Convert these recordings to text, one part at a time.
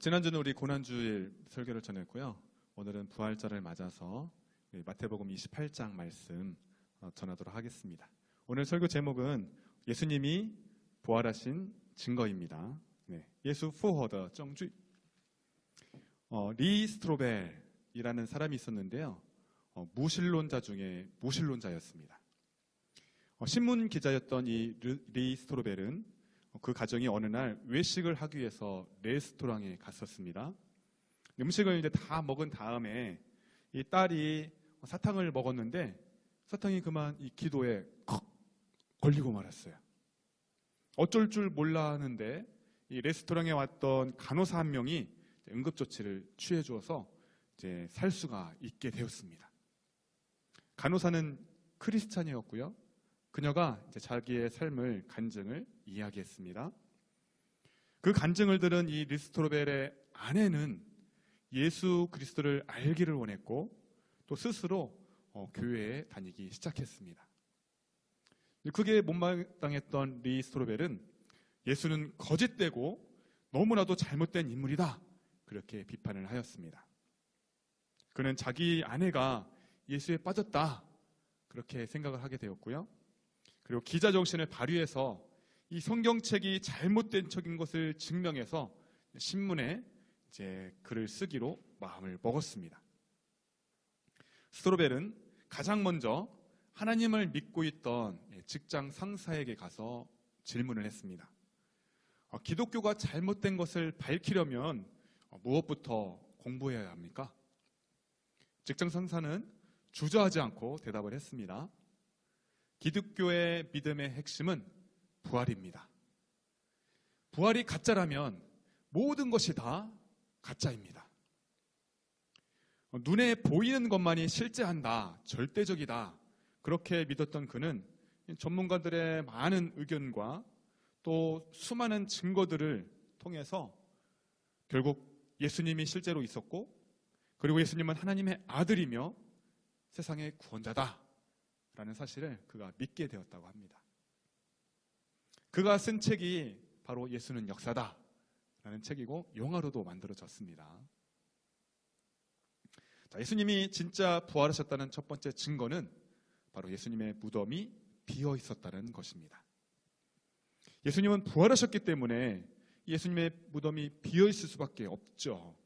지난주는 우리 고난주일 설교를 전했고요. 오늘은 부활절을 맞아서 마태복음 28장 말씀 전하도록 하겠습니다. 오늘 설교 제목은 예수님이 부활하신 증거입니다. 예수 후허더 정주. 리 스트로벨이라는 사람이 있었는데요. 무신론자 중에 무신론자였습니다. 신문 기자였던 이 리 스트로벨은 그 가정이 어느 날 외식을 하기 위해서 레스토랑에 갔었습니다. 음식을 이제 다 먹은 다음에 이 딸이 사탕을 먹었는데 사탕이 그만 이 기도에 컥 걸리고 말았어요. 어쩔 줄 몰라 하는데 이 레스토랑에 왔던 간호사 한 명이 응급조치를 취해 주어서 이제 살 수가 있게 되었습니다. 간호사는 크리스찬이었고요. 그녀가 이제 자기의 삶을 간증을 이야기했습니다. 그 간증을 들은 이 리스토로벨의 아내는 예수 그리스도를 알기를 원했고 또 스스로 교회에 다니기 시작했습니다. 그게 못마땅했던 리스토로벨은 예수는 거짓되고 너무나도 잘못된 인물이다, 그렇게 비판을 하였습니다. 그는 자기 아내가 예수에 빠졌다, 그렇게 생각을 하게 되었고요. 그리고 기자 정신을 발휘해서 이 성경책이 잘못된 척인 것을 증명해서 신문에 이제 글을 쓰기로 마음을 먹었습니다. 스트로벨은 가장 먼저 하나님을 믿고 있던 직장 상사에게 가서 질문을 했습니다. 기독교가 잘못된 것을 밝히려면 무엇부터 공부해야 합니까? 직장 상사는 주저하지 않고 대답을 했습니다. 기독교의 믿음의 핵심은 부활입니다. 부활이 가짜라면 모든 것이 다 가짜입니다. 눈에 보이는 것만이 실제한다, 절대적이다, 그렇게 믿었던 그는 전문가들의 많은 의견과 또 수많은 증거들을 통해서 결국 예수님이 실제로 있었고, 그리고 예수님은 하나님의 아들이며 세상의 구원자다 라는 사실을 그가 믿게 되었다고 합니다. 그가 쓴 책이 바로 예수는 역사다 라는 책이고 영화로도 만들어졌습니다. 예수님이 진짜 부활하셨다는 첫 번째 증거는 바로 예수님의 무덤이 비어 있었다는 것입니다. 예수님은 부활하셨기 때문에 예수님의 무덤이 비어 있을 수밖에 없죠.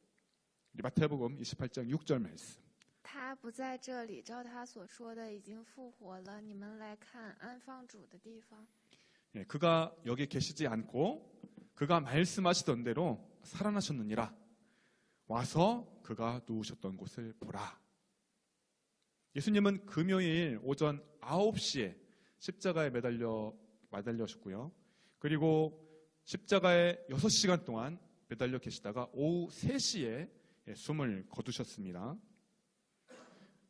마태복음 28장 6절 말씀. 他不在这里，照他所说的已经复活了。你们来看安放主的地方。 그가 여기 계시지 않고 그가 말씀하시던 대로 살아나셨느니라. 와서 그가 누우셨던 곳을 보라. 예수님은 금요일 오전 9시에 십자가에 매달려셨고요. 그리고 십자가에 6시간 동안 매달려 계시다가 오후 3시에 숨을 거두셨습니다.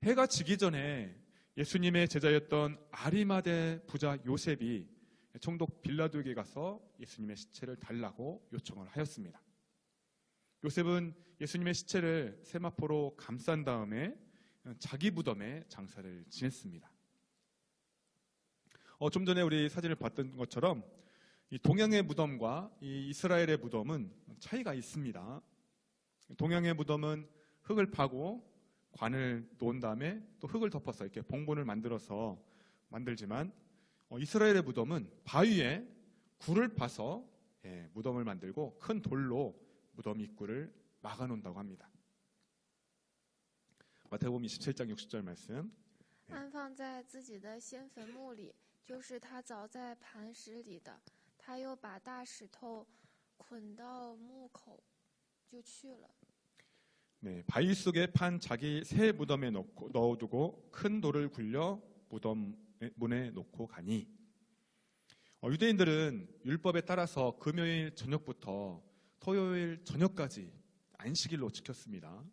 해가 지기 전에 예수님의 제자였던 아리마대 부자 요셉이 총독 빌라도에게 가서 예수님의 시체를 달라고 요청을 하였습니다. 요셉은 예수님의 시체를 세마포로 감싼 다음에 자기 무덤에 장사를 지냈습니다. 좀 전에 우리 사진을 봤던 것처럼 이 동양의 무덤과 이 이스라엘의 무덤은 차이가 있습니다. 동양의 무덤은 흙을 파고 관을 놓은 다음에 또 흙을 덮어서 이렇게 봉분을 만들어서 만들지만 이스라엘의 무덤은 바위에 굴을 파서 무덤을 만들고 큰 돌로 무덤 입구를 막아놓는다고 합니다. 마태복음 27장 60절 말씀. 安放在自己的先坟墓里，就是他凿在磐石里的。他又把大石头捆到墓口，就去了。 바위 속에 판 자기 새 무덤에 넣어두고 큰 돌을 굴려 무덤 문에 놓고 가니. 유대인들은 율법에 따라서 금요일 저녁부터 토요일 저녁까지 안식일로 지켰습니다.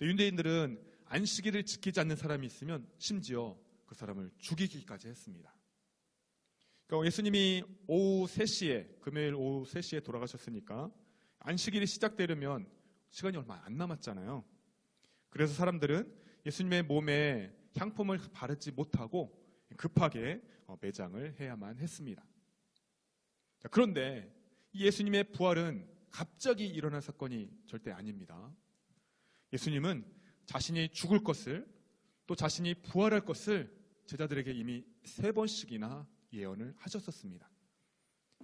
유대인들은 안식일을 지키지 않는 사람이 있으면 심지어 그 사람을 죽이기까지 했습니다. 그러니까 예수님이 오후 3시에, 금요일 오후 3시에 돌아가셨으니까 안식일이 시작되려면 시간이 얼마 안 남았잖아요. 그래서 사람들은 예수님의 몸에 향품을 바르지 못하고 급하게 매장을 해야만 했습니다. 그런데 이 예수님의 부활은 갑자기 일어난 사건이 절대 아닙니다. 예수님은 자신이 죽을 것을 또 자신이 부활할 것을 제자들에게 이미 3번씩이나 예언을 하셨었습니다.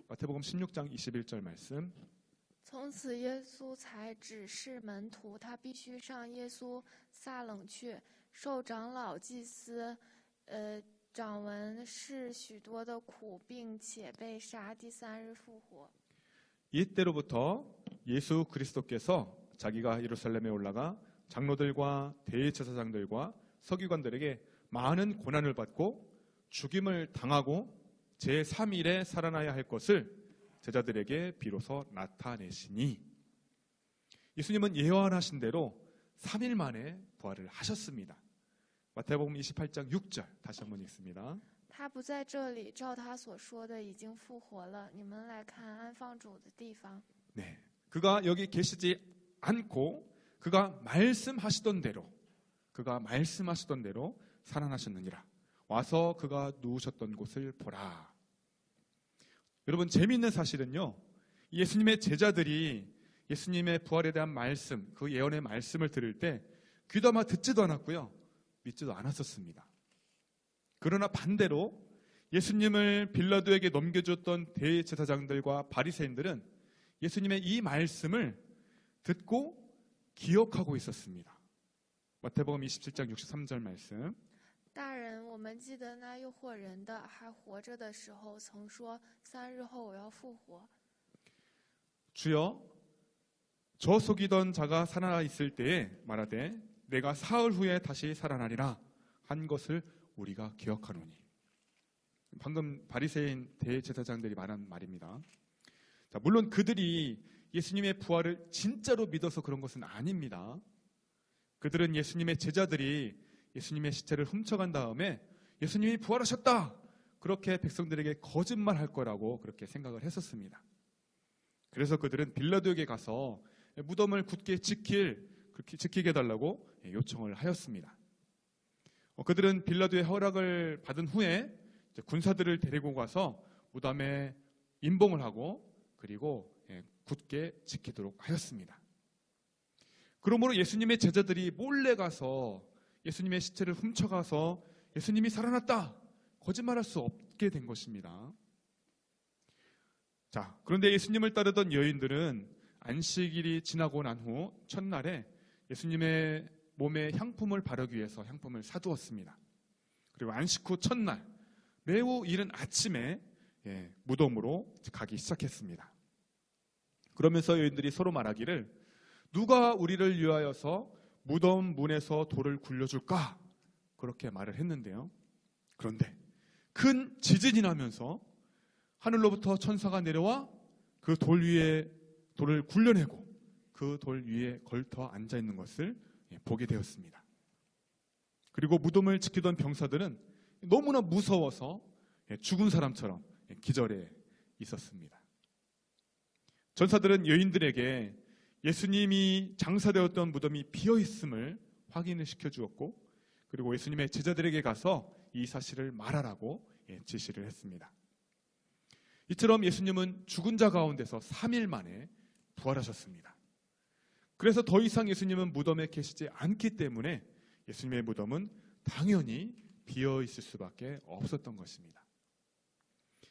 마태복음 16장 21절 말씀. 从此，耶稣才指示门徒，他必须上耶稣撒冷去，受长老、祭司、长文士许多的苦，并且被杀，第3日复活。 이때로부터 예수 그리스도께서 자기가 예루살렘에 올라가 장로들과 대제사장들과 서기관들에게 많은 고난을 받고 죽임을 당하고 제3일에 살아나야 할 것을 제자들에게 비로소 나타내시니, 예수님은 예언하신 대로 3일 만에 부활을 하셨습니다. 마태복음 28장 6절 다시 한번 읽습니다. 他不在这里，照他所说的已经复活了。你们来看安放主的地方。 네, 그가 여기 계시지 않고 그가 말씀하시던 대로 살아나셨느니라. 와서 그가 누우셨던 곳을 보라. 여러분, 재미있는 사실은요, 예수님의 제자들이 예수님의 부활에 대한 말씀, 그 예언의 말씀을 들을 때 귀담아 듣지도 않았고요, 믿지도 않았었습니다. 그러나 반대로 예수님을 빌라도에게 넘겨줬던 대제사장들과 바리새인들은 예수님의 이 말씀을 듣고 기억하고 있었습니다. 마태복음 27장 63절 말씀. 大人，我们记得那诱惑人的还活着的时候，曾说3日后我要复活。 주여, 저 속이던 자가 살아나 있을 때에 말하되 내가 사흘 후에 다시 살아나리라 한 것을 우리가 기억하노니. 방금 바리새인 대제사장들이 말한 말입니다. 자, 물론 그들이 예수님의 부활을 진짜로 믿어서 그런 것은 아닙니다. 그들은 예수님의 제자들이 예수님의 시체를 훔쳐간 다음에 예수님이 부활하셨다, 그렇게 백성들에게 거짓말할 거라고 그렇게 생각을 했었습니다. 그래서 그들은 빌라도에게 가서 무덤을 굳게 지키게 해달라고 요청을 하였습니다. 그들은 빌라도의 허락을 받은 후에 군사들을 데리고 가서 무덤에 임봉을 하고 그리고 굳게 지키도록 하였습니다. 그러므로 예수님의 제자들이 몰래 가서 예수님의 시체를 훔쳐가서 예수님이 살아났다, 거짓말할 수 없게 된 것입니다. 자, 그런데 예수님을 따르던 여인들은 안식일이 지나고 난 후 첫날에 예수님의 몸에 향품을 바르기 위해서 향품을 사두었습니다. 그리고 안식 후 첫날 매우 이른 아침에 무덤으로 가기 시작했습니다. 그러면서 여인들이 서로 말하기를, 누가 우리를 위하여서 무덤 문에서 돌을 굴려줄까? 그렇게 말을 했는데요. 그런데 큰 지진이 나면서 하늘로부터 천사가 내려와 그 돌 위에 돌을 굴려내고 그 돌 위에 걸터 앉아 있는 것을 보게 되었습니다. 그리고 무덤을 지키던 병사들은 너무나 무서워서 죽은 사람처럼 기절해 있었습니다. 전사들은 여인들에게 예수님이 장사되었던 무덤이 비어 있음을 확인을 시켜주었고, 그리고 예수님의 제자들에게 가서 이 사실을 말하라고 지시를 했습니다. 이처럼 예수님은 죽은 자 가운데서 3일 만에 부활하셨습니다. 그래서 더 이상 예수님은 무덤에 계시지 않기 때문에 예수님의 무덤은 당연히 비어 있을 수밖에 없었던 것입니다.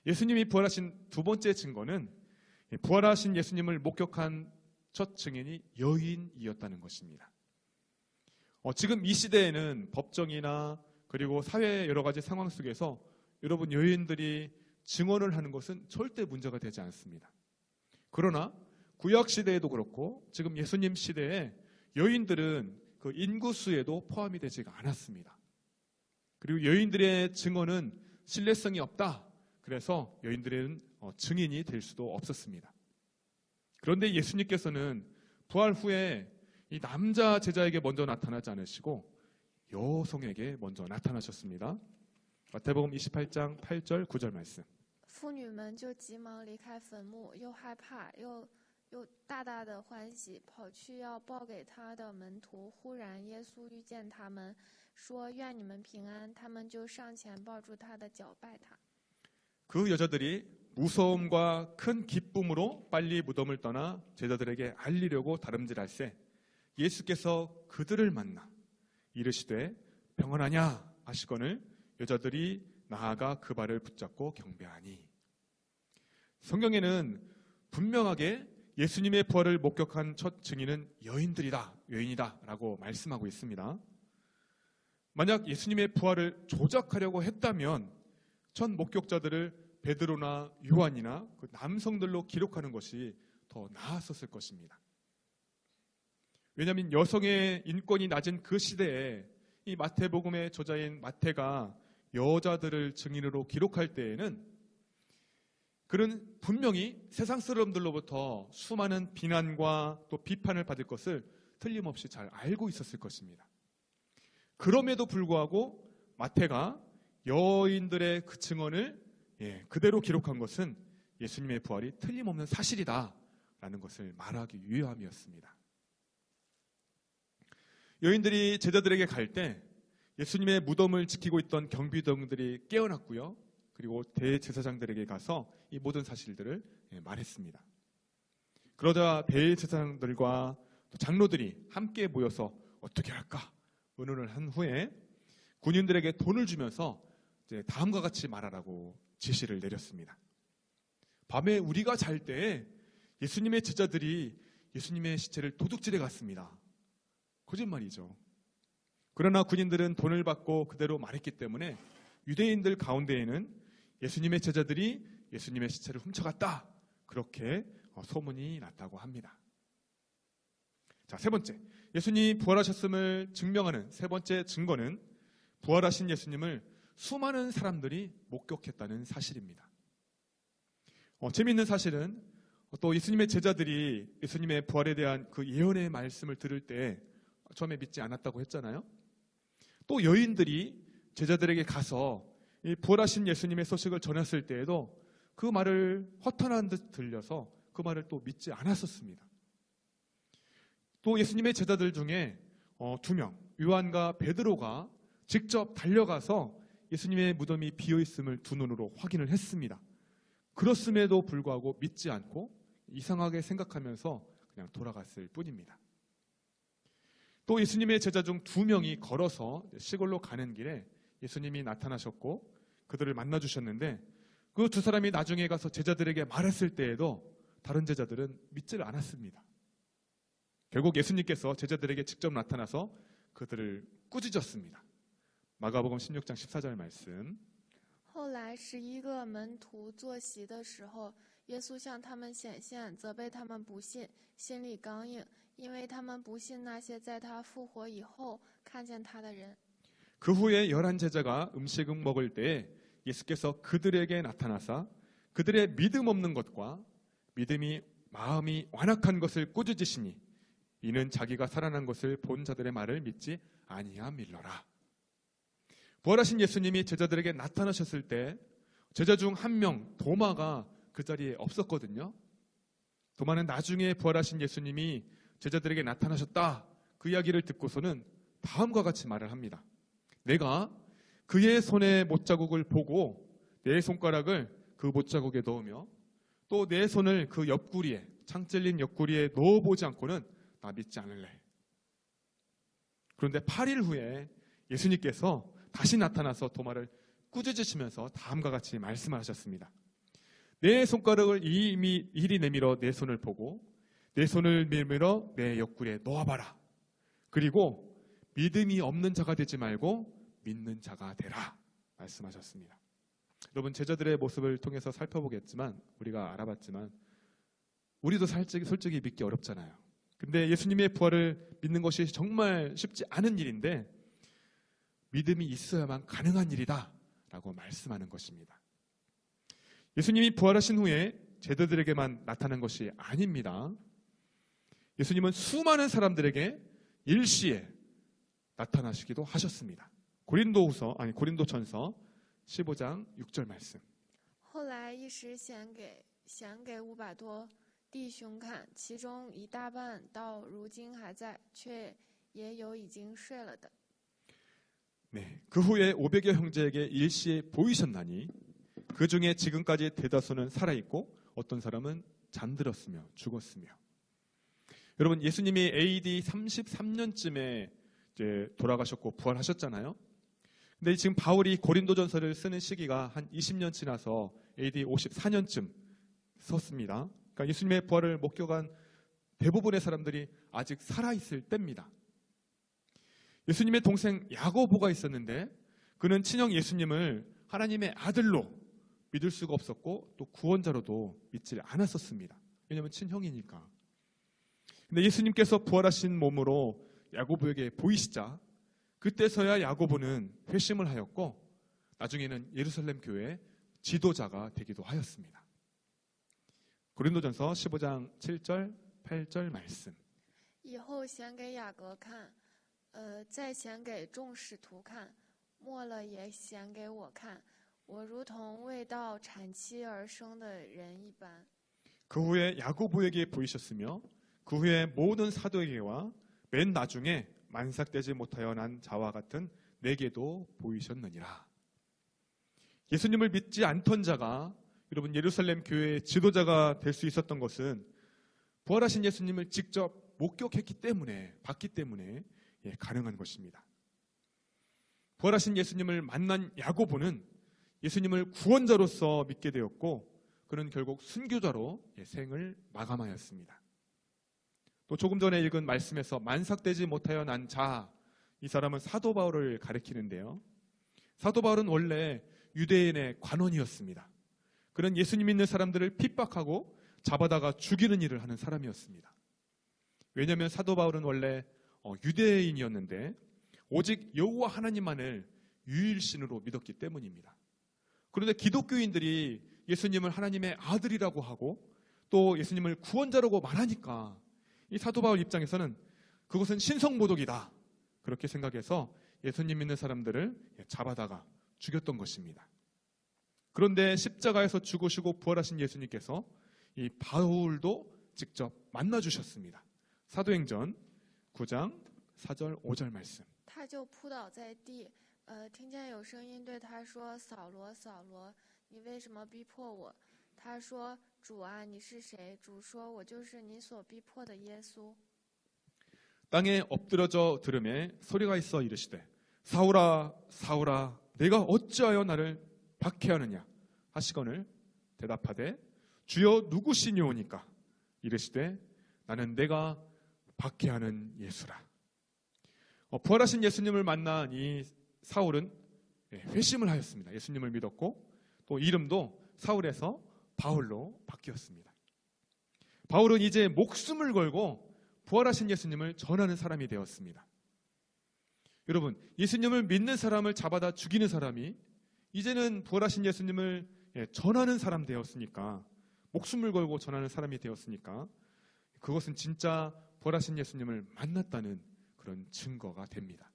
예수님이 부활하신 두 번째 증거는 부활하신 예수님을 목격한 첫 증인이 여인이었다는 것입니다. 지금 이 시대에는 법정이나 그리고 사회의 여러 가지 상황 속에서 여러분, 여인들이 증언을 하는 것은 절대 문제가 되지 않습니다. 그러나 구약 시대에도 그렇고 지금 예수님 시대에 여인들은 그 인구수에도 포함이 되지가 않았습니다. 그리고 여인들의 증언은 신뢰성이 없다, 그래서 여인들은 증인이 될 수도 없었습니다. 그런데 예수님께서는 부활 후에 이 남자 제자에게 먼저 나타나지 않으시고 여성에게 먼저 나타나셨습니다. 마태복음 28장 8절 9절 말씀. 妇女们就急忙离开坟墓，又害怕又大大的欢喜，跑去要报给他的门徒。忽然耶稣遇见他们，说：“愿你们平安。”他们就上前抱住他的脚拜他。 그 여자들이 무서움과 큰 기쁨 기쁨으로 빨리 무덤을 떠나 제자들에게 알리려고 다름질할새 예수께서 그들을 만나 이르시되 평안하냐 하시거늘 여자들이 나아가 그 발을 붙잡고 경배하니. 성경에는 분명하게 예수님의 부활을 목격한 첫 증인은 여인이다 라고 말씀하고 있습니다. 만약 예수님의 부활을 조작하려고 했다면 첫 목격자들을 베드로나 요한이나 그 남성들로 기록하는 것이 더 나았었을 것입니다. 왜냐하면 여성의 인권이 낮은 그 시대에 이 마태복음의 저자인 마태가 여자들을 증인으로 기록할 때에는 그는 분명히 세상 사람들로부터 수많은 비난과 또 비판을 받을 것을 틀림없이 잘 알고 있었을 것입니다. 그럼에도 불구하고 마태가 여인들의 그 증언을 그대로 기록한 것은 예수님의 부활이 틀림없는 사실이다라는 것을 말하기 위함이었습니다. 여인들이 제자들에게 갈 때 예수님의 무덤을 지키고 있던 경비병들이 깨어났고요. 그리고 대제사장들에게 가서 이 모든 사실들을 말했습니다. 그러자 대제사장들과 장로들이 함께 모여서 어떻게 할까 의논을 한 후에 군인들에게 돈을 주면서 이제 다음과 같이 말하라고 지시를 내렸습니다. 밤에 우리가 잘 때 예수님의 제자들이 예수님의 시체를 도둑질해 갔습니다. 거짓말이죠. 그러나 군인들은 돈을 받고 그대로 말했기 때문에 유대인들 가운데에는 예수님의 제자들이 예수님의 시체를 훔쳐갔다, 그렇게 소문이 났다고 합니다. 자, 세 번째, 예수님이 부활하셨음을 증명하는 세 번째 증거는 부활하신 예수님을 수많은 사람들이 목격했다는 사실입니다. 재미있는 사실은 또 예수님의 제자들이 예수님의 부활에 대한 그 예언의 말씀을 들을 때 처음에 믿지 않았다고 했잖아요. 또 여인들이 제자들에게 가서 이 부활하신 예수님의 소식을 전했을 때에도 그 말을 허탄한 듯 들려서 그 말을 또 믿지 않았었습니다. 또 예수님의 제자들 중에 2명, 요한과 베드로가 직접 달려가서 예수님의 무덤이 비어있음을 두 눈으로 확인을 했습니다. 그렇음에도 불구하고 믿지 않고 이상하게 생각하면서 그냥 돌아갔을 뿐입니다. 또 예수님의 제자 중 2명이 걸어서 시골로 가는 길에 예수님이 나타나셨고 그들을 만나주셨는데 그 두 사람이 나중에 가서 제자들에게 말했을 때에도 다른 제자들은 믿지를 않았습니다. 결국 예수님께서 제자들에게 직접 나타나서 그들을 꾸짖었습니다. 마가복음 16장 14절 말씀. 后来11个门徒坐席的时候，耶稣向他们显现，责备他们不信，心里刚硬，因为他们不信那些在他复活以后看见他的人。 그 후에 11 제자가 음식을 먹을 때에 예수께서 그들에게 나타나사 그들의 믿음 없는 것과 마음이 완악한 것을 꾸짖으시니 이는 자기가 살아난 것을 본 자들의 말을 믿지 아니함일러라. 부활하신 예수님이 제자들에게 나타나셨을 때 제자 중 한 명 도마가 그 자리에 없었거든요. 도마는 나중에 부활하신 예수님이 제자들에게 나타나셨다, 그 이야기를 듣고서는 다음과 같이 말을 합니다. 내가 그의 손에 못자국을 보고 내 손가락을 그 못자국에 넣으며 또 내 손을 그 옆구리에, 창 찔린 옆구리에 넣어보지 않고는 나 믿지 않을래. 그런데 8일 후에 예수님께서 다시 나타나서 도마를 꾸짖으시면서 다음과 같이 말씀을 하셨습니다. 내 손가락을 이리 내밀어 내 손을 보고 내 손을 내밀어 내 옆구리에 넣어봐라. 그리고 믿음이 없는 자가 되지 말고 믿는 자가 되라 말씀하셨습니다. 여러분, 제자들의 모습을 통해서 살펴보겠지만 우리가 알아봤지만 우리도 솔직히 믿기 어렵잖아요. 근데 예수님의 부활을 믿는 것이 정말 쉽지 않은 일인데 믿음이 있어야만 가능한 일이다 라고 말씀하는 것입니다. 예수님이 부활하신 후에 제자들에게만 나타난 것이 아닙니다. 예수님은 수많은 사람들에게 일시에 나타나시기도 하셨습니다. 고린도전서 15장 6절 말씀. 后来一时显给500多弟兄看，其中一大半到如今还在，却也有已经睡了的。 네, 그 후에 500여 형제에게 일시에 보이셨나니 그 중에 지금까지 대다수는 살아있고 어떤 사람은 잠들었으며 죽었으며. 여러분, 예수님이 AD 33년쯤에 이제 돌아가셨고 부활하셨잖아요. 근데 지금 바울이 고린도전서를 쓰는 시기가 한 20년 지나서 AD 54년쯤 썼습니다. 그러니까 예수님의 부활을 목격한 대부분의 사람들이 아직 살아있을 때입니다. 예수님의 동생 야고보가 있었는데 그는 친형 예수님을 하나님의 아들로 믿을 수가 없었고 또 구원자로도 믿지 않았었습니다. 왜냐하면 친형이니까. 근데 예수님께서 부활하신 몸으로 야고보에게 보이시자 그때서야 야고보는 회심을 하였고 나중에는 예루살렘 교회의 지도자가 되기도 하였습니다. 고린도전서 15장 7절 8절 말씀. 以后显给雅各看，再显给众使徒看，末了也显给我看。我如同为道产妻而生的人一般。 그 후에 야고보에게 보이셨으며 그 후에 모든 사도에게와 맨 나중에 만삭되지 못하여 난 자와 같은 내게도 보이셨느니라. 예수님을 믿지 않던 자가 여러분 예루살렘 교회의 지도자가 될 수 있었던 것은 부활하신 예수님을 직접 목격했기 때문에 봤기 때문에 가능한 것입니다. 부활하신 예수님을 만난 야고보는 예수님을 구원자로서 믿게 되었고 그는 결국 순교자로 생을 마감하였습니다. 또 조금 전에 읽은 말씀에서 만삭되지 못하여 난 자, 이 사람은 사도 바울을 가리키는데요. 사도 바울은 원래 유대인의 관원이었습니다. 그는 예수님 믿는 사람들을 핍박하고 잡아다가 죽이는 일을 하는 사람이었습니다. 왜냐하면 사도 바울은 원래 유대인이었는데 오직 여호와 하나님만을 유일신으로 믿었기 때문입니다. 그런데 기독교인들이 예수님을 하나님의 아들이라고 하고 또 예수님을 구원자라고 말하니까 이 사도 바울 입장에서는 그것은 신성모독이다 그렇게 생각해서 예수님 믿는 사람들을 잡아다가 죽였던 것입니다. 그런데 십자가에서 죽으시고 부활하신 예수님께서 이 바울도 직접 만나주셨습니다. 사도행전 9장 4절 5절 말씀. 他就扑倒在地，听见有声音对他说：“扫罗，扫罗，你为什么逼迫我？”他说：“主啊，你是谁？”主说：“我就是你所逼迫的耶稣。” 땅에 엎드려져 들음에 소리가 있어 이르시되 사울아 사울아 내가 어찌하여 나를 박해하느냐 하시거늘 대답하되 주여 누구시니오니까 이르시되 나는 내가 박해하는 예수라. 부활하신 예수님을 만난 이 사울은 회심을 하였습니다. 예수님을 믿었고 또 이름도 사울에서 바울로 바뀌었습니다. 바울은 이제 목숨을 걸고 부활하신 예수님을 전하는 사람이 되었습니다. 여러분, 예수님을 믿는 사람을 잡아다 죽이는 사람이 이제는 부활하신 예수님을 전하는 사람 되었으니까, 목숨을 걸고 전하는 사람이 되었으니까 그것은 진짜 부활하신 예수님을 만났다는 그런 증거가 됩니다.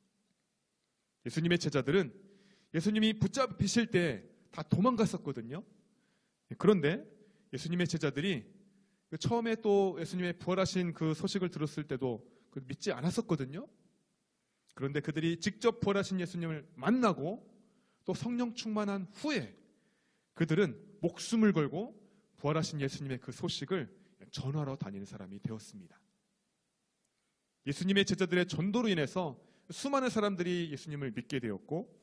예수님의 제자들은 예수님이 붙잡히실 때 다 도망갔었거든요. 그런데 예수님의 제자들이 처음에 또 예수님의 부활하신 그 소식을 들었을 때도 믿지 않았었거든요. 그런데 그들이 직접 부활하신 예수님을 만나고 또 성령 충만한 후에 그들은 목숨을 걸고 부활하신 예수님의 그 소식을 전하러 다니는 사람이 되었습니다. 예수님의 제자들의 전도로 인해서 수많은 사람들이 예수님을 믿게 되었고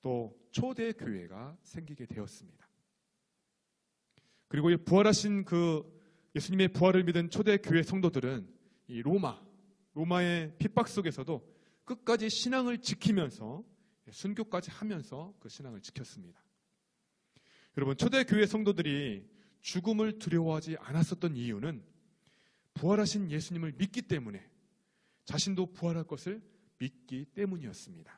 또 초대 교회가 생기게 되었습니다. 그리고 이 부활하신 그 예수님의 부활을 믿은 초대 교회 성도들은 이 로마의 핍박 속에서도 끝까지 신앙을 지키면서 순교까지 하면서 그 신앙을 지켰습니다. 여러분, 초대 교회 성도들이 죽음을 두려워하지 않았었던 이유는 부활하신 예수님을 믿기 때문에, 자신도 부활할 것을 믿기 때문이었습니다.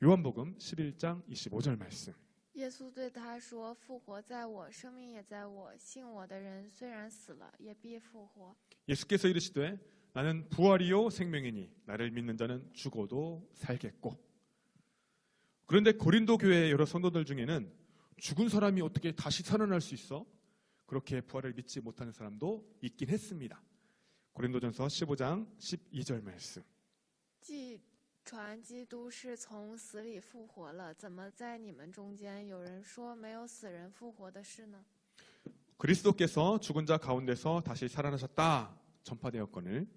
요한복음 11장 25절 말씀. 耶稣对他说：“复活在我，生命也在我。信我的人虽然死了，也必复活。” 예수께서 이르시되 나는 부활이요 생명이니 나를 믿는 자는 죽어도 살겠고. 그런데 고린도 교회의 여러 성도들 중에는 죽은 사람이 어떻게 다시 살아날 수 있어? 그렇게 부활을 믿지 못하는 사람도 있긴 했습니다. 고린도전서 15장 12절 말씀. 既传基督是从死里复活了，怎么在你们中间有人说没有死人复活的事呢？ 그리스도께서 죽은 자 가운데서 다시 살아나셨다 전파되었거늘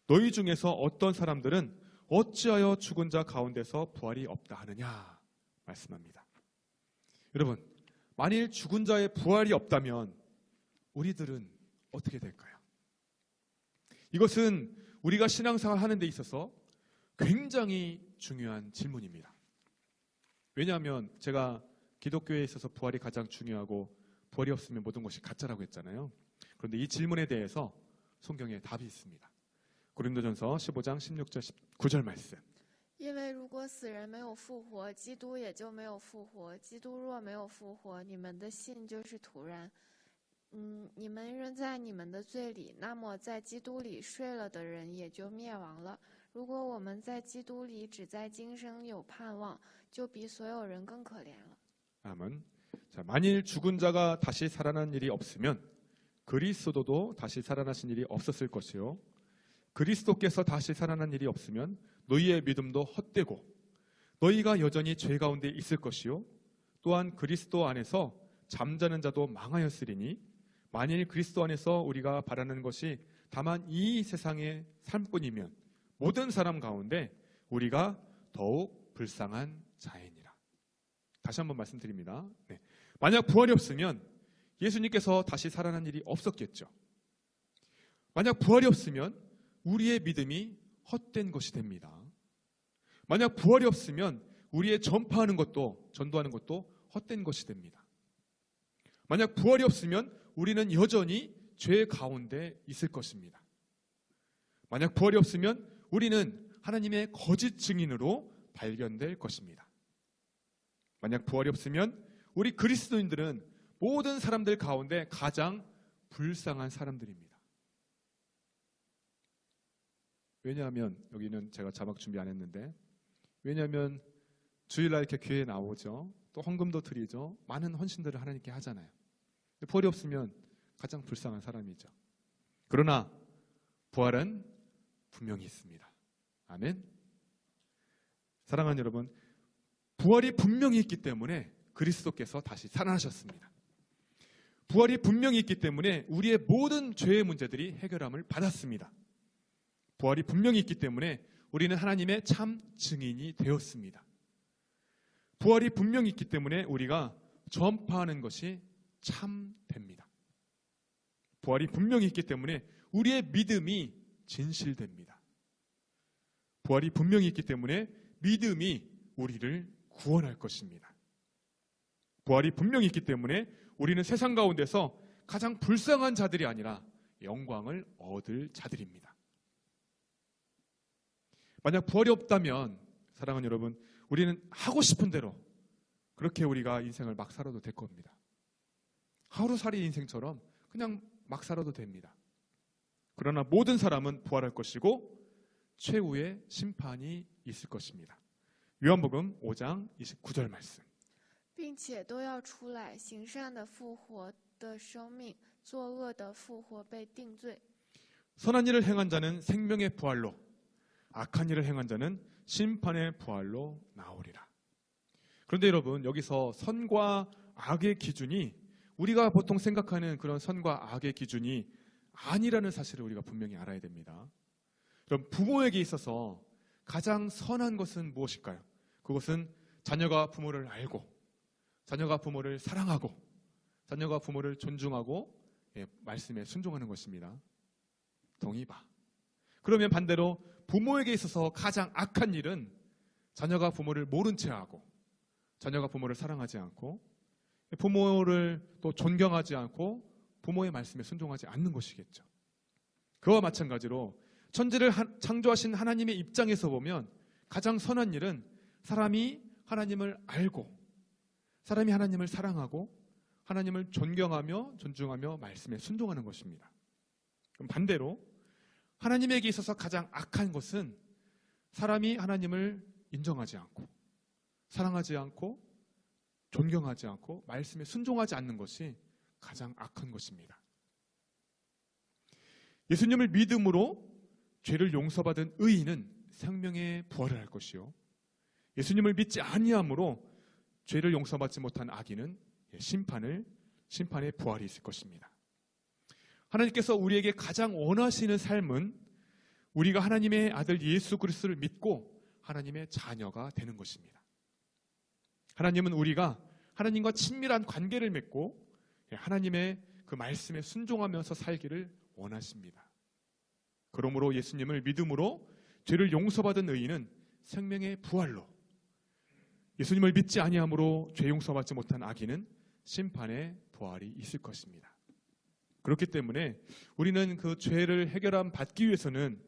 너희 중에서 어떤 사람들은 어찌하여 죽은 자 가운데서 부활이 없다 하느냐 말씀합니다. 여러분, 만일 죽은 자의 부활이 없다면 우리들은 어떻게 될까요? 이것은 우리가 신앙생활 하는 데 있어서 굉장히 중요한 질문입니다. 왜냐하면 제가 기독교에 있어서 부활이 가장 중요하고 부활이 없으면 모든 것이 가짜라고 했잖아요. 그런데 이 질문에 대해서 성경에 답이 있습니다. 고린도전서 15장 16절 19절 말씀. 因为如果死人没有复活，基督也就没有复活。基督若没有复活，你们的信就是徒然。你们仍在你们的罪里，那么在基督里睡了的人也就灭亡了。如果我们在基督里只在今生有盼望，就比所有人更可怜了。 아멘. 자, 만일 죽은 자가 다시 살아난 일이 없으면 그리스도도 다시 살아나신 일이 없었을 것이요. 그리스도께서 다시 살아난 일이 없으면 너희의 믿음도 헛되고 너희가 여전히 죄 가운데 있을 것이요. 또한 그리스도 안에서 잠자는 자도 망하였으리니 만일 그리스도 안에서 우리가 바라는 것이 다만 이 세상의 삶뿐이면 모든 사람 가운데 우리가 더욱 불쌍한 자이니라. 다시 한번 말씀드립니다. 네. 만약 부활이 없으면 예수님께서 다시 살아난 일이 없었겠죠. 만약 부활이 없으면 우리의 믿음이 헛된 것이 됩니다. 만약 부활이 없으면 우리의 전파하는 것도 전도하는 것도 헛된 것이 됩니다. 만약 부활이 없으면 우리는 여전히 죄 가운데 있을 것입니다. 만약 부활이 없으면 우리는 하나님의 거짓 증인으로 발견될 것입니다. 만약 부활이 없으면 우리 그리스도인들은 모든 사람들 가운데 가장 불쌍한 사람들입니다. 왜냐하면 여기는 제가 자막 준비 안 했는데 왜냐하면 주일날 이렇게 교회에 나오죠. 또 헌금도 드리죠. 많은 헌신들을 하나님께 하잖아요. 부활이 없으면 가장 불쌍한 사람이죠. 그러나 부활은 분명히 있습니다. 아멘. 사랑하는 여러분, 부활이 분명히 있기 때문에 그리스도께서 다시 살아나셨습니다. 부활이 분명히 있기 때문에 우리의 모든 죄의 문제들이 해결함을 받았습니다. 부활이 분명히 있기 때문에 우리는 하나님의 참 증인이 되었습니다. 부활이 분명히 있기 때문에 우리가 전파하는 것이 참 됩니다. 부활이 분명히 있기 때문에 우리의 믿음이 진실됩니다. 부활이 분명히 있기 때문에 믿음이 우리를 구원할 것입니다. 부활이 분명히 있기 때문에 우리는 세상 가운데서 가장 불쌍한 자들이 아니라 영광을 얻을 자들입니다. 만약 부활이 없다면 사랑하는 여러분, 우리는 하고 싶은 대로 그렇게 우리가 인생을 막 살아도 될 겁니다. 하루살이 인생처럼 그냥 막 살아도 됩니다. 그러나 모든 사람은 부활할 것이고 최후의 심판이 있을 것입니다. 요한복음 5장 29절 말씀. 并且都要出来，行善的复活的生命，作恶的复活被定罪。 선한 일을 행한 자는 생명의 부활로, 악한 일을 행한 자는 심판의 부활로 나오리라. 그런데 여러분, 여기서 선과 악의 기준이 우리가 보통 생각하는 그런 선과 악의 기준이 아니라는 사실을 우리가 분명히 알아야 됩니다. 그럼 부모에게 있어서 가장 선한 것은 무엇일까요? 그것은 자녀가 부모를 알고, 자녀가 부모를 사랑하고, 자녀가 부모를 존중하고 말씀에 순종하는 것입니다. 동의바. 그러면 반대로 부모에게 있어서 가장 악한 일은 자녀가 부모를 모른 채 하고, 자녀가 부모를 사랑하지 않고, 부모를 또 존경하지 않고 부모의 말씀에 순종하지 않는 것이겠죠. 그와 마찬가지로 천지를 창조하신 하나님의 입장에서 보면 가장 선한 일은 사람이 하나님을 알고, 사람이 하나님을 사랑하고, 하나님을 존경하며 존중하며 말씀에 순종하는 것입니다. 그럼 반대로 하나님에게 있어서 가장 악한 것은 사람이 하나님을 인정하지 않고, 사랑하지 않고, 존경하지 않고 말씀에 순종하지 않는 것이 가장 악한 것입니다. 예수님을 믿음으로 죄를 용서받은 의인은 생명의 부활을 할 것이요, 예수님을 믿지 아니함으로 죄를 용서받지 못한 악인은 심판을 심판의 부활이 있을 것입니다. 하나님께서 우리에게 가장 원하시는 삶은 우리가 하나님의 아들 예수 그리스도를 믿고 하나님의 자녀가 되는 것입니다. 하나님은 우리가 하나님과 친밀한 관계를 맺고 하나님의 그 말씀에 순종하면서 살기를 원하십니다. 그러므로 예수님을 믿음으로 죄를 용서받은 의인은 생명의 부활로, 예수님을 믿지 아니함으로 죄 용서받지 못한 악인은 심판의 부활이 있을 것입니다. 그렇기 때문에 우리는 그 죄를 해결함 받기 위해서는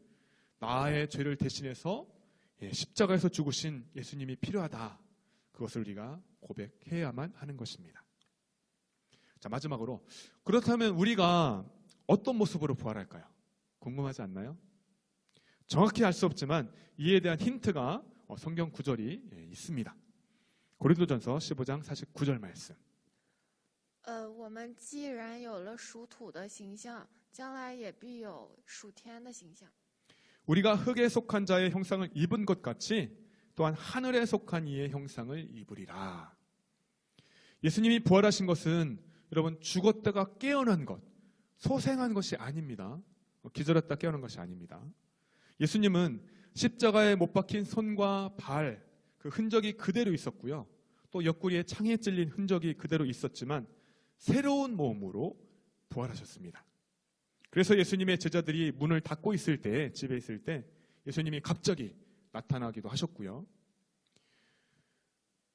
나의 죄를 대신해서 십자가에서 죽으신 예수님이 필요하다. 그것을 우리가 고백해야만 하는 것입니다. 자, 마지막으로, 그렇다면 우리가 어떤 모습으로 부활할까요? 궁금하지 않나요? 정확히 알 수 없지만 이에 대한 힌트가 성경 구절이 있습니다. 고린도전서 15장 49절 말씀. 我们既然有了属土的形象，将来也必有属天的形象。 우리가 흙에 속한 자의 형상을 입은 것 같이 또한 하늘에 속한 이의 형상을 입으리라. 예수님이 부활하신 것은 여러분 죽었다가 깨어난 것, 소생한 것이 아닙니다. 기절했다 깨어난 것이 아닙니다. 예수님은 십자가에 못 박힌 손과 발, 그 흔적이 그대로 있었고요. 또 옆구리에 창에 찔린 흔적이 그대로 있었지만 새로운 몸으로 부활하셨습니다. 그래서 예수님의 제자들이 문을 닫고 있을 때, 집에 있을 때 예수님이 갑자기 나타나기도 하셨고요.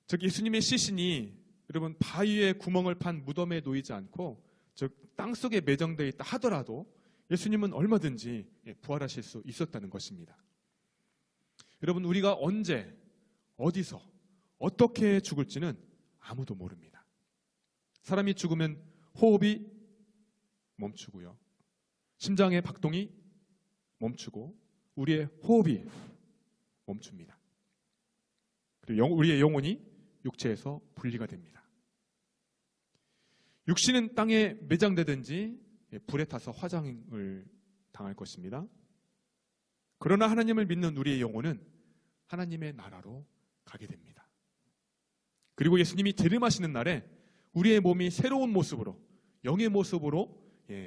즉 예수님의 시신이 여러분 바위에 구멍을 판 무덤에 놓이지 않고 즉 땅속에 매장되어 있다 하더라도 예수님은 얼마든지 부활하실 수 있었다는 것입니다. 여러분 우리가 언제, 어디서, 어떻게 죽을지는 아무도 모릅니다. 사람이 죽으면 호흡이 멈추고요. 심장의 박동이 멈추고 우리의 호흡이 멈춥니다. 그리고 우리의 영혼이 육체에서 분리가 됩니다. 육신은 땅에 매장되든지 불에 타서 화장을 당할 것입니다. 그러나 하나님을 믿는 우리의 영혼은 하나님의 나라로 가게 됩니다. 그리고 예수님이 재림하시는 날에 우리의 몸이 새로운 모습으로, 영의 모습으로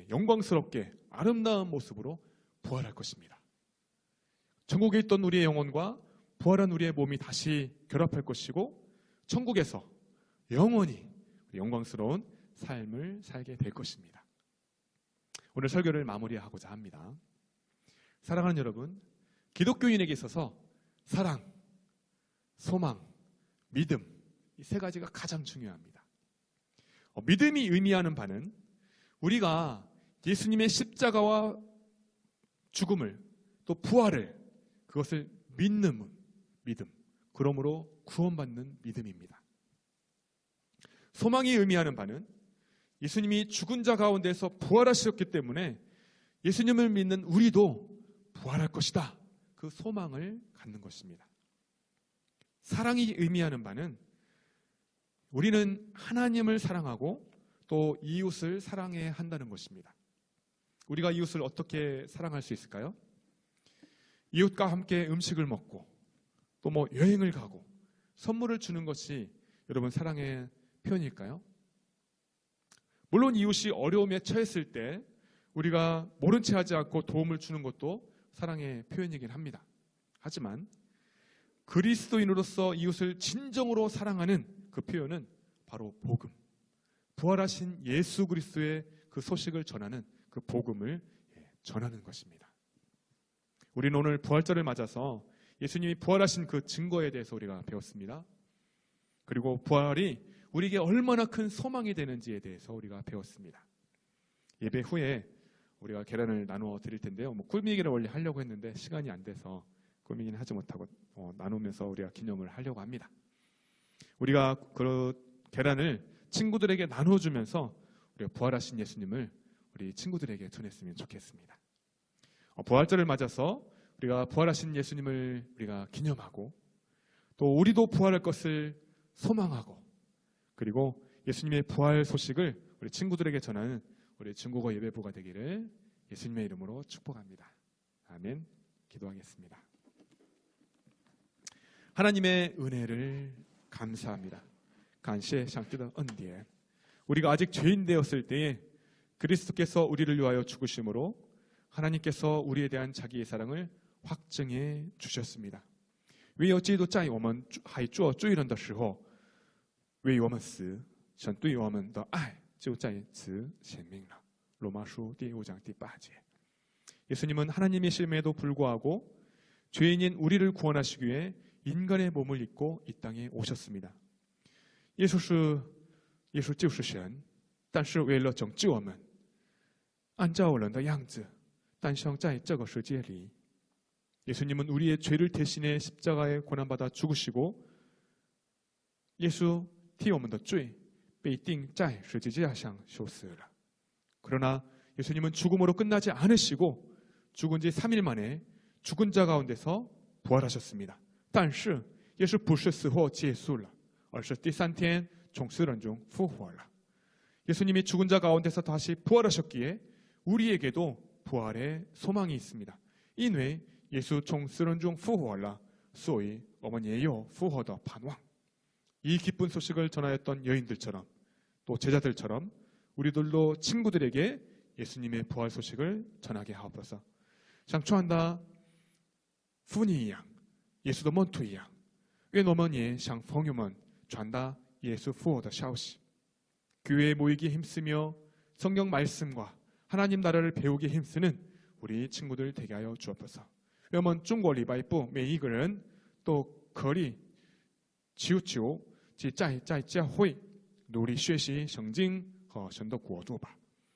영광스럽게 아름다운 모습으로 부활할 것입니다. 천국에 있던 우리의 영혼과 부활한 우리의 몸이 다시 결합할 것이고 천국에서 영원히 영광스러운 삶을 살게 될 것입니다. 오늘 설교를 마무리하고자 합니다. 사랑하는 여러분, 기독교인에게 있어서 사랑, 소망, 믿음, 이 세 가지가 가장 중요합니다. 믿음이 의미하는 바는 우리가 예수님의 십자가와 죽음을 또 부활을 그것을 믿는 믿음, 그러므로 구원받는 믿음입니다. 소망이 의미하는 바는 예수님이 죽은 자 가운데서 부활하셨기 때문에 예수님을 믿는 우리도 부활할 것이다. 그 소망을 갖는 것입니다. 사랑이 의미하는 바는 우리는 하나님을 사랑하고 또 이웃을 사랑해야 한다는 것입니다. 우리가 이웃을 어떻게 사랑할 수 있을까요? 이웃과 함께 음식을 먹고 또 여행을 가고 선물을 주는 것이 여러분 사랑의 표현일까요? 물론 이웃이 어려움에 처했을 때 우리가 모른 채 하지 않고 도움을 주는 것도 사랑의 표현이긴 합니다. 하지만 그리스도인으로서 이웃을 진정으로 사랑하는 그 표현은 바로 복음, 부활하신 예수 그리스도의 그 소식을 전하는 그 복음을 전하는 것입니다. 우리는 오늘 부활절을 맞아서 예수님이 부활하신 그 증거에 대해서 우리가 배웠습니다. 그리고 부활이 우리에게 얼마나 큰 소망이 되는지에 대해서 우리가 배웠습니다. 예배 후에 우리가 계란을 나누어 드릴 텐데요. 꿀미기를 원래 하려고 했는데 시간이 안 돼서 꿀미기는 하지 못하고 나누면서 우리가 기념을 하려고 합니다. 우리가 그 계란을 친구들에게 나눠주면서 우리가 부활하신 예수님을 우리 친구들에게 전했으면 좋겠습니다. 부활절을 맞아서 우리가 부활하신 예수님을 우리가 기념하고 또 우리도 부활할 것을 소망하고 그리고 예수님의 부활 소식을 우리 친구들에게 전하는 우리 중국어 예배부가 되기를 예수님의 이름으로 축복합니다. 아멘. 기도하겠습니다. 하나님의 은혜를 감사합니다. 感谢上帝的恩典。 우리가 아직 죄인 되었을 때에 그리스도께서 우리를 위하여 죽으심으로 하나님께서 우리에 대한 자기의 사랑을 확증해 주셨습니다. 唯有基督在我们还做罪人的时候为我们死，神对我们的爱就在此显明了。罗马书第5장第8节。 예수님은 하나님이심에도 불구하고 죄인인 우리를 구원하시기 위해 인간의 몸을 입고 이 땅에 오셨습니다. 耶稣就是神，但是为了拯救我们，按照人的样子诞生在这个世界里。 예수님은 우리의 죄를 대신해 십자가에 고난받아 죽으시고 예수替我们的罪被钉在十字架上受死了。 그러나 예수님은 죽음으로 끝나지 않으시고 죽은 지 3일 만에 죽은 자 가운데서 부활하셨습니다. 但是耶稣不是死后结束了，而是第3天从死人中复活了。 예수님이 죽은 자 가운데서 다시 부활하셨기에 우리에게도 부활의 소망이 있습니다. 因为耶稣从死人中复活了，所以我们也有复活的盼望。 이 기쁜 소식을 전하였던 여인들처럼 또 제자들처럼 우리들도 친구들에게 예수님의 부활 소식을 전하게 하옵소서. 像传达福音一样，耶稣的门徒一样，愿我们也向朋友们传达耶稣复活的消息。 교회에 모이기 힘쓰며 성경 말씀과 하나님 나라를 배우기 힘쓰는 우리 친구들 되게 하여 주옵소서. 我们中国礼拜部每一个人都可以求在教会努力学习圣经和神的国度吧。